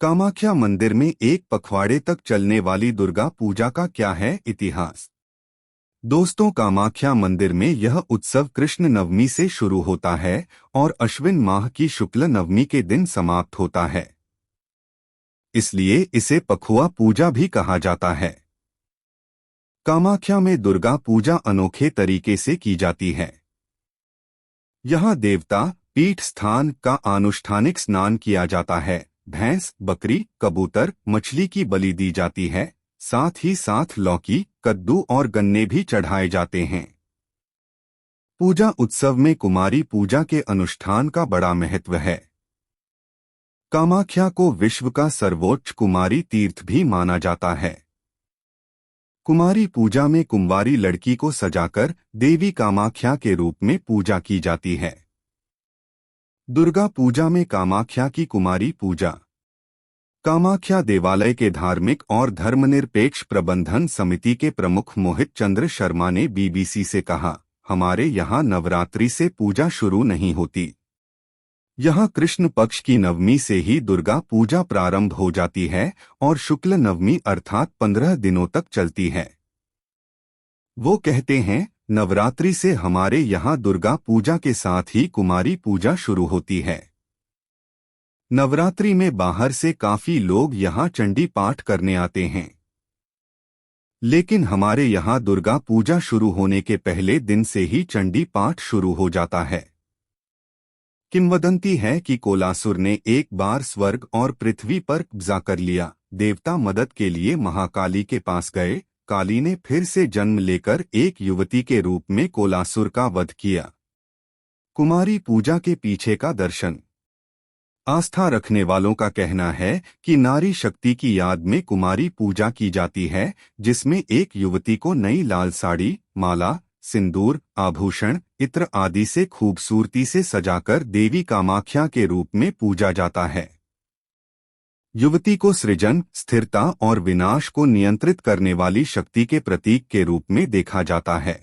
कामाख्या मंदिर में एक पखवाड़े तक चलने वाली दुर्गा पूजा का क्या है इतिहास। दोस्तों, कामाख्या मंदिर में यह उत्सव कृष्ण नवमी से शुरू होता है और अश्विन माह की शुक्ल नवमी के दिन समाप्त होता है। इसलिए इसे पखुआ पूजा भी कहा जाता है। कामाख्या में दुर्गा पूजा अनोखे तरीके से की जाती है। यहाँ देवता पीठ स्थान का अनुष्ठानिक स्नान किया जाता है। भैंस, बकरी, कबूतर, मछली की बलि दी जाती है। साथ ही साथ लौकी, कद्दू और गन्ने भी चढ़ाए जाते हैं। पूजा उत्सव में कुमारी पूजा के अनुष्ठान का बड़ा महत्व है। कामाख्या को विश्व का सर्वोच्च कुमारी तीर्थ भी माना जाता है। कुमारी पूजा में कुंवारी लड़की को सजाकर देवी कामाख्या के रूप में पूजा की जाती है। दुर्गा पूजा में कामाख्या की कुमारी पूजा। कामाख्या देवालय के धार्मिक और धर्मनिरपेक्ष प्रबंधन समिति के प्रमुख मोहित चंद्र शर्मा ने बीबीसी से कहा, हमारे यहाँ नवरात्रि से पूजा शुरू नहीं होती। यहाँ कृष्ण पक्ष की नवमी से ही दुर्गा पूजा प्रारंभ हो जाती है और शुक्ल नवमी अर्थात 15 दिनों तक चलती है। वो कहते हैं, नवरात्रि से हमारे यहाँ दुर्गा पूजा के साथ ही कुमारी पूजा शुरू होती है। नवरात्रि में बाहर से काफी लोग यहाँ चंडी पाठ करने आते हैं। लेकिन हमारे यहाँ दुर्गा पूजा शुरू होने के पहले दिन से ही चंडी पाठ शुरू हो जाता है। किंवदंती है कि कोलासुर ने एक बार स्वर्ग और पृथ्वी पर कब्जा कर लिया। देवता मदद के लिए महाकाली के पास गए। काली ने फिर से जन्म लेकर एक युवती के रूप में कोलासुर का वध किया। कुमारी पूजा के पीछे का दर्शन। आस्था रखने वालों का कहना है कि नारी शक्ति की याद में कुमारी पूजा की जाती है, जिसमें एक युवती को नई लाल साड़ी, माला, सिंदूर, आभूषण, इत्र आदि से खूबसूरती से सजाकर देवी कामाख्या के रूप में पूजा जाता है। युवती को सृजन, स्थिरता और विनाश को नियंत्रित करने वाली शक्ति के प्रतीक के रूप में देखा जाता है।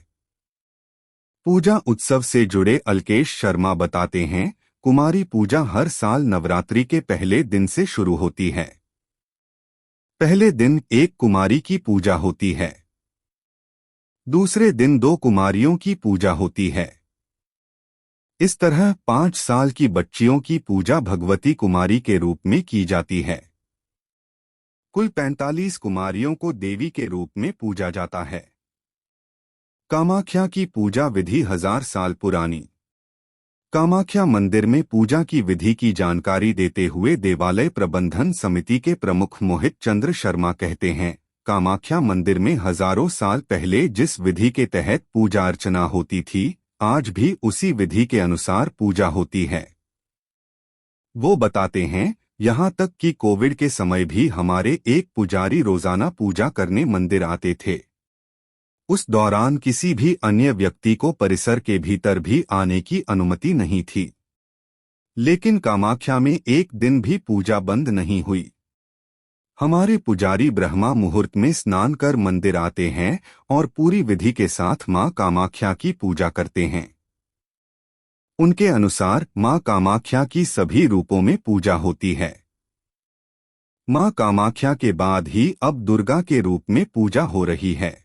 पूजा उत्सव से जुड़े अलकेश शर्मा बताते हैं, कुमारी पूजा हर साल नवरात्रि के पहले दिन से शुरू होती है। पहले दिन एक कुमारी की पूजा होती है। दूसरे दिन 2 कुमारियों की पूजा होती है। इस तरह 5 साल की बच्चियों की पूजा भगवती कुमारी के रूप में की जाती है। कुल 45 कुमारियों को देवी के रूप में पूजा जाता है। कामाख्या की पूजा विधि 1000 साल पुरानी। कामाख्या मंदिर में पूजा की विधि की जानकारी देते हुए देवालय प्रबंधन समिति के प्रमुख मोहित चंद्र शर्मा कहते हैं, कामाख्या मंदिर में हजारों साल पहले जिस विधि के तहत पूजा अर्चना होती थी, आज भी उसी विधि के अनुसार पूजा होती है। वो बताते हैं, यहाँ तक कि कोविड के समय भी हमारे एक पुजारी रोजाना पूजा करने मंदिर आते थे। उस दौरान किसी भी अन्य व्यक्ति को परिसर के भीतर भी आने की अनुमति नहीं थी। लेकिन कामाख्या में एक दिन भी पूजा बंद नहीं हुई। हमारे पुजारी ब्रह्मा मुहूर्त में स्नान कर मंदिर आते हैं और पूरी विधि के साथ मां कामाख्या की पूजा करते हैं। उनके अनुसार मां कामाख्या की सभी रूपों में पूजा होती है। मां कामाख्या के बाद ही अब दुर्गा के रूप में पूजा हो रही है।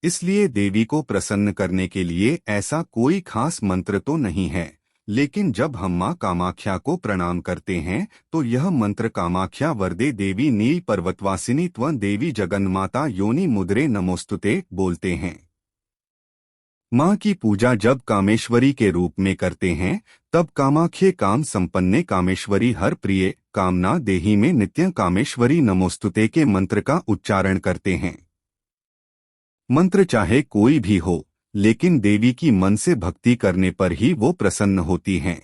इसलिए देवी को प्रसन्न करने के लिए ऐसा कोई खास मंत्र तो नहीं है, लेकिन जब हम मां कामाख्या को प्रणाम करते हैं तो यह मंत्र कामाख्या वरदे देवी नील पर्वतवासिनी त्वं देवी जगन्माता योनि मुद्रे नमोस्तुते बोलते हैं। मां की पूजा जब कामेश्वरी के रूप में करते हैं तब कामाख्ये काम संपन्ने कामेश्वरी हर प्रिय कामना देही में नित्य कामेश्वरी नमोस्तुते के मंत्र का उच्चारण करते हैं। मंत्र चाहे कोई भी हो, लेकिन देवी की मन से भक्ति करने पर ही वो प्रसन्न होती हैं।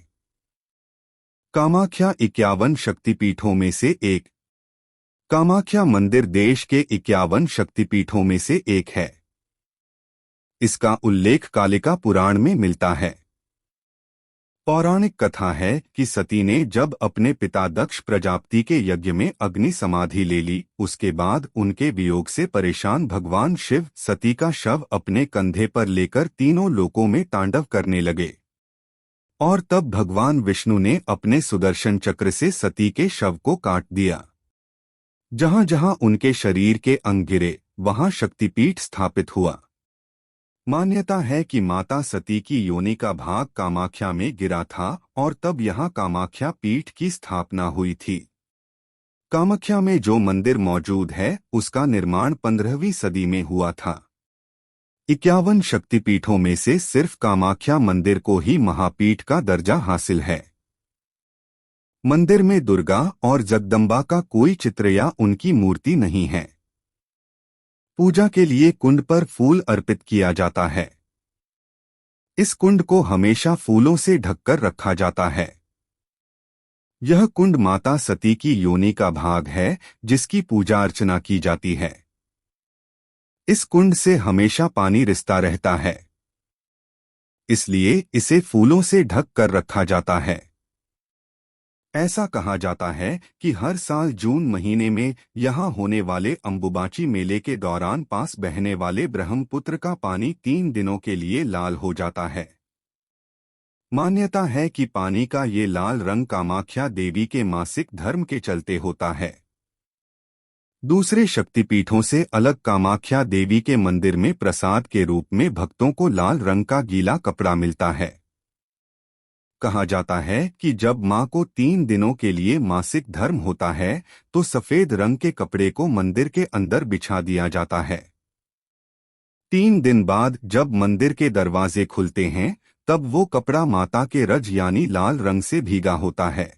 कामाख्या 51 शक्तिपीठों में से एक। कामाख्या मंदिर देश के 51 शक्तिपीठों में से एक है। इसका उल्लेख कालिका पुराण में मिलता है। पौराणिक कथा है कि सती ने जब अपने पिता दक्ष प्रजापति के यज्ञ में अग्नि समाधि ले ली, उसके बाद उनके वियोग से परेशान भगवान शिव सती का शव अपने कंधे पर लेकर तीनों लोकों में तांडव करने लगे। और तब भगवान विष्णु ने अपने सुदर्शन चक्र से सती के शव को काट दिया। जहां जहां उनके शरीर के अंग गिरे वहां शक्तिपीठ स्थापित हुआ। मान्यता है कि माता सती की योनि का भाग कामाख्या में गिरा था और तब यहां कामाख्या पीठ की स्थापना हुई थी। कामाख्या में जो मंदिर मौजूद है उसका निर्माण 15वीं सदी में हुआ था। 51 शक्तिपीठों में से सिर्फ कामाख्या मंदिर को ही महापीठ का दर्जा हासिल है। मंदिर में दुर्गा और जगदम्बा का कोई चित्र या उनकी मूर्ति नहीं है। पूजा के लिए कुंड पर फूल अर्पित किया जाता है। इस कुंड को हमेशा फूलों से ढककर रखा जाता है। यह कुंड माता सती की योनि का भाग है जिसकी पूजा अर्चना की जाती है। इस कुंड से हमेशा पानी रिसता रहता है, इसलिए इसे फूलों से ढक कर रखा जाता है। ऐसा कहा जाता है कि हर साल जून महीने में यहाँ होने वाले अंबुबाची मेले के दौरान पास बहने वाले ब्रह्मपुत्र का पानी 3 दिनों के लिए लाल हो जाता है। मान्यता है कि पानी का ये लाल रंग कामाख्या देवी के मासिक धर्म के चलते होता है। दूसरे शक्तिपीठों से अलग कामाख्या देवी के मंदिर में प्रसाद के रूप में भक्तों को लाल रंग का गीला कपड़ा मिलता है। कहा जाता है कि जब मां को 3 दिनों के लिए मासिक धर्म होता है तो सफेद रंग के कपड़े को मंदिर के अंदर बिछा दिया जाता है। 3 दिन बाद जब मंदिर के दरवाजे खुलते हैं तब वो कपड़ा माता के रज यानी लाल रंग से भीगा होता है।